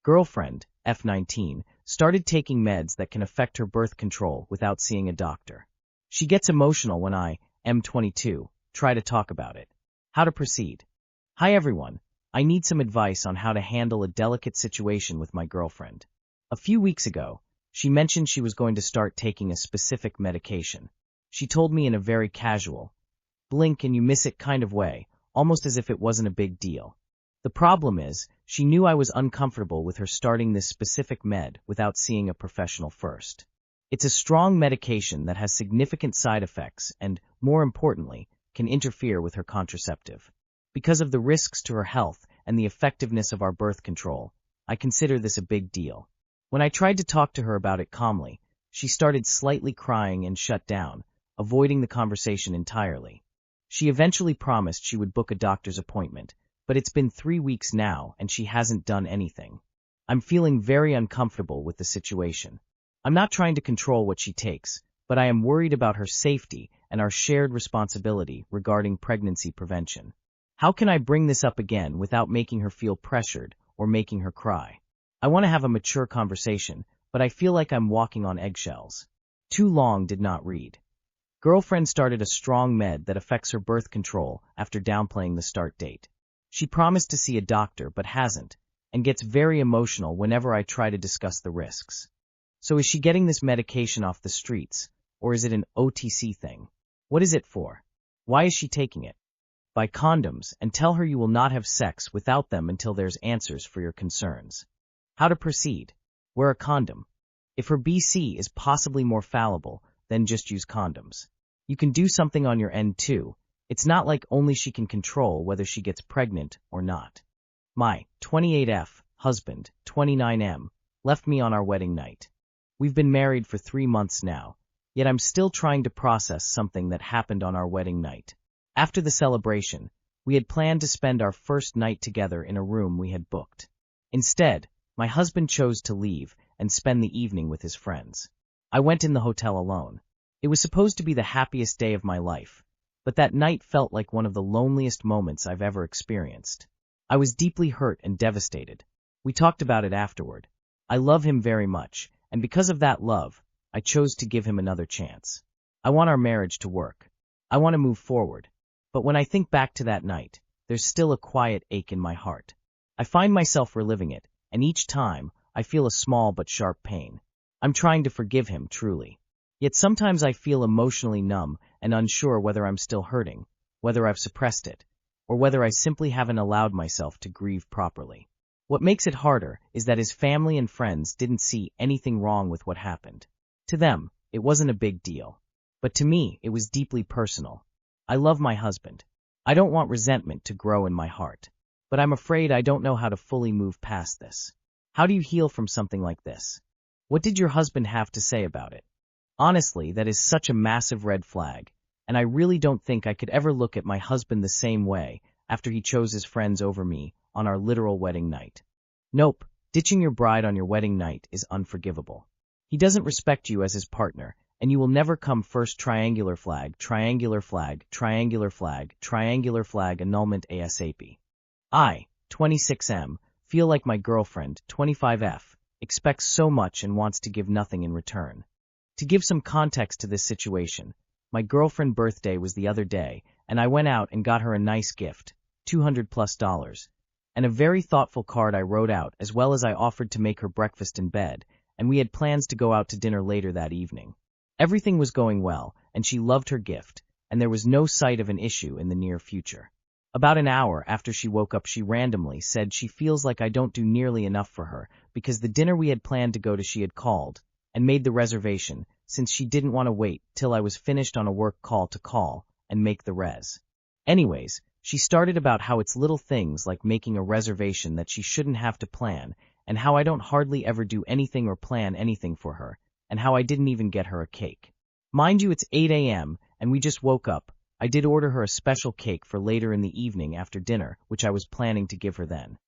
Girlfriend, F19, started taking meds that can affect her birth control without seeing a doctor. She gets emotional when I, M22, try to talk about it. How to proceed? Hi everyone, I need some advice on how to handle a delicate situation with my girlfriend. A few weeks ago, she mentioned she was going to start taking a specific medication. She told me in a very casual, blink and you miss it kind of way, almost as if it wasn't a big deal. The problem is, she knew I was uncomfortable with her starting this specific med without seeing a professional first. It's a strong medication that has significant side effects and, more importantly, can interfere with her contraceptive. Because of the risks to her health and the effectiveness of our birth control, I consider this a big deal. When I tried to talk to her about it calmly, she started slightly crying and shut down, avoiding the conversation entirely. She eventually promised she would book a doctor's appointment, but it's been 3 weeks now and she hasn't done anything. I'm feeling very uncomfortable with the situation. I'm not trying to control what she takes, but I am worried about her safety and our shared responsibility regarding pregnancy prevention. How can I bring this up again without making her feel pressured or making her cry? I want to have a mature conversation, but I feel like I'm walking on eggshells. Too long did not read. Girlfriend started a strong med that affects her birth control after downplaying the start date. She promised to see a doctor but hasn't, and gets very emotional whenever I try to discuss the risks. So is she getting this medication off the streets, or is it an OTC thing? What is it for? Why is she taking it? Buy condoms and tell her you will not have sex without them until there's answers for your concerns. How to proceed? Wear a condom. If her BC is possibly more fallible, then just use condoms. You can do something on your end too. It's not like only she can control whether she gets pregnant or not. My 28F husband, 29M, left me on our wedding night. We've been married for 3 months now, yet I'm still trying to process something that happened on our wedding night. After the celebration, we had planned to spend our first night together in a room we had booked. Instead, my husband chose to leave and spend the evening with his friends. I went in the hotel alone. It was supposed to be the happiest day of my life, but that night felt like one of the loneliest moments I've ever experienced. I was deeply hurt and devastated. We talked about it afterward. I love him very much, and because of that love, I chose to give him another chance. I want our marriage to work. I want to move forward. But when I think back to that night, there's still a quiet ache in my heart. I find myself reliving it, and each time, I feel a small but sharp pain. I'm trying to forgive him, truly. Yet sometimes I feel emotionally numb and unsure whether I'm still hurting, whether I've suppressed it, or whether I simply haven't allowed myself to grieve properly. What makes it harder is that his family and friends didn't see anything wrong with what happened. To them, it wasn't a big deal. But to me, it was deeply personal. I love my husband. I don't want resentment to grow in my heart. But I'm afraid I don't know how to fully move past this. How do you heal from something like this? What did your husband have to say about it? Honestly, that is such a massive red flag, and I really don't think I could ever look at my husband the same way after he chose his friends over me on our literal wedding night. Nope, ditching your bride on your wedding night is unforgivable. He doesn't respect you as his partner, and you will never come first. Triangular flag, triangular flag, triangular flag, triangular flag, annulment ASAP. I, 26M, feel like my girlfriend, 25F, expects so much and wants to give nothing in return. To give some context to this situation, my girlfriend's birthday was the other day, and I went out and got her a nice gift, $200+, and a very thoughtful card I wrote out, as well as I offered to make her breakfast in bed, and we had plans to go out to dinner later that evening. Everything was going well, and she loved her gift, and there was no sight of an issue in the near future. About an hour after she woke up, she randomly said she feels like I don't do nearly enough for her because the dinner we had planned to go to, she had called and made the reservation since she didn't want to wait till I was finished on a work call to call and make the res. Anyways, she started about how it's little things like making a reservation that she shouldn't have to plan, and how I don't hardly ever do anything or plan anything for her, and how I didn't even get her a cake. Mind you, it's 8 a.m., and we just woke up. I did order her a special cake for later in the evening after dinner, which I was planning to give her then.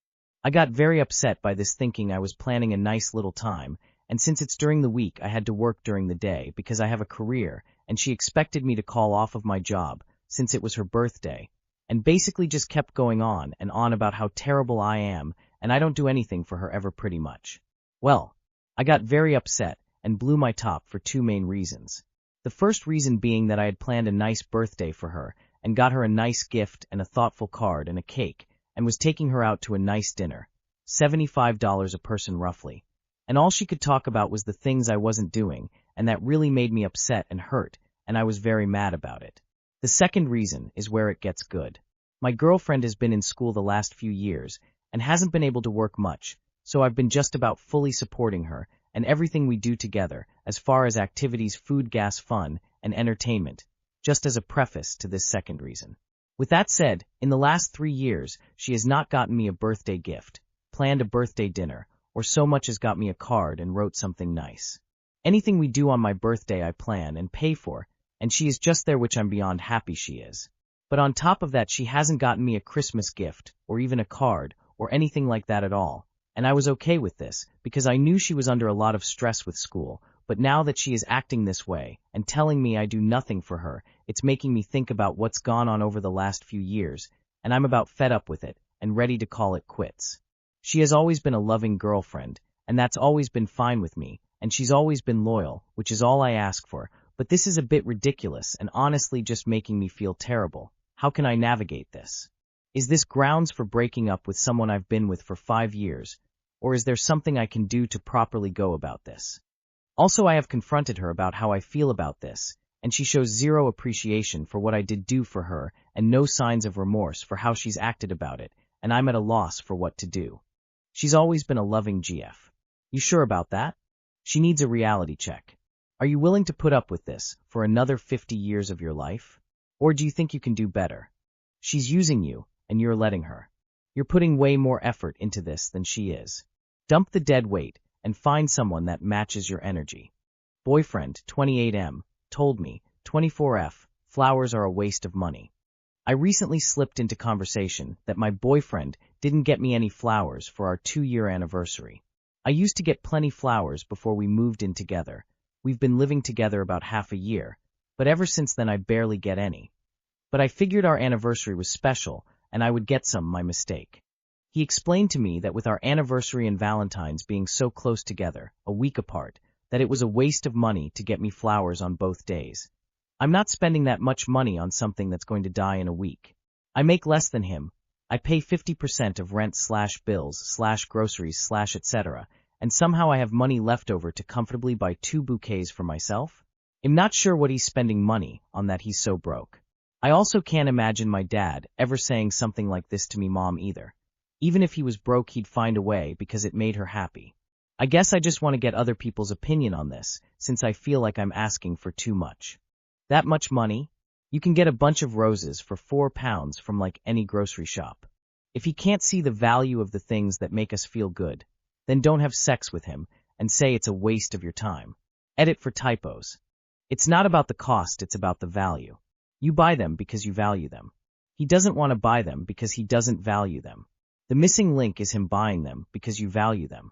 I got very upset by this, thinking I was planning a nice little time, and since it's during the week, I had to work during the day because I have a career, and she expected me to call off of my job since it was her birthday, and basically just kept going on and on about how terrible I am and I don't do anything for her ever pretty much. Well, I got very upset and blew my top for two main reasons. The first reason being that I had planned a nice birthday for her and got her a nice gift and a thoughtful card and a cake and was taking her out to a nice dinner, $75 a person roughly. And all she could talk about was the things I wasn't doing, and that really made me upset and hurt, and I was very mad about it. The second reason is where it gets good. My girlfriend has been in school the last few years and hasn't been able to work much, so I've been just about fully supporting her and everything we do together as far as activities, food, gas, fun, and entertainment, just as a preface to this second reason. With that said, in the last 3 years, she has not gotten me a birthday gift, planned a birthday dinner, or so much as got me a card and wrote something nice. Anything we do on my birthday I plan and pay for, and she is just there, which I'm beyond happy she is. But on top of that, she hasn't gotten me a Christmas gift, or even a card, or anything like that at all, and I was okay with this, because I knew she was under a lot of stress with school, but now that she is acting this way, and telling me I do nothing for her, it's making me think about what's gone on over the last few years, and I'm about fed up with it, and ready to call it quits. She has always been a loving girlfriend, and that's always been fine with me, and she's always been loyal, which is all I ask for, but this is a bit ridiculous and honestly just making me feel terrible. How can I navigate this? Is this grounds for breaking up with someone I've been with for 5 years, or is there something I can do to properly go about this? Also, I have confronted her about how I feel about this, and she shows zero appreciation for what I did do for her and no signs of remorse for how she's acted about it, and I'm at a loss for what to do. She's always been a loving GF. You sure about that? She needs a reality check. Are you willing to put up with this for another 50 years of your life? Or do you think you can do better? She's using you, and you're letting her. You're putting way more effort into this than she is. Dump the dead weight and find someone that matches your energy. Boyfriend, 28M, told me, 24F, flowers are a waste of money. I recently slipped into conversation that my boyfriend didn't get me any flowers for our 2-year anniversary. I used to get plenty flowers before we moved in together. We've been living together about half a year, but ever since then I barely get any. But I figured our anniversary was special, and I would get some, my mistake. He explained to me that with our anniversary and Valentine's being so close together, a week apart, that it was a waste of money to get me flowers on both days. I'm not spending that much money on something that's going to die in a week. I make less than him. I pay 50% of rent/bills/groceries/etc., and somehow I have money left over to comfortably buy 2 bouquets for myself? I'm not sure what he's spending money on that he's so broke. I also can't imagine my dad ever saying something like this to me, Mom, either. Even if he was broke, he'd find a way because it made her happy. I guess I just want to get other people's opinion on this, since I feel like I'm asking for too much. That much money? You can get a bunch of roses for £4 from like any grocery shop. If he can't see the value of the things that make us feel good, then don't have sex with him and say it's a waste of your time. Edit for typos. It's not about the cost, it's about the value. You buy them because you value them. He doesn't want to buy them because he doesn't value them. The missing link is him buying them because you value them.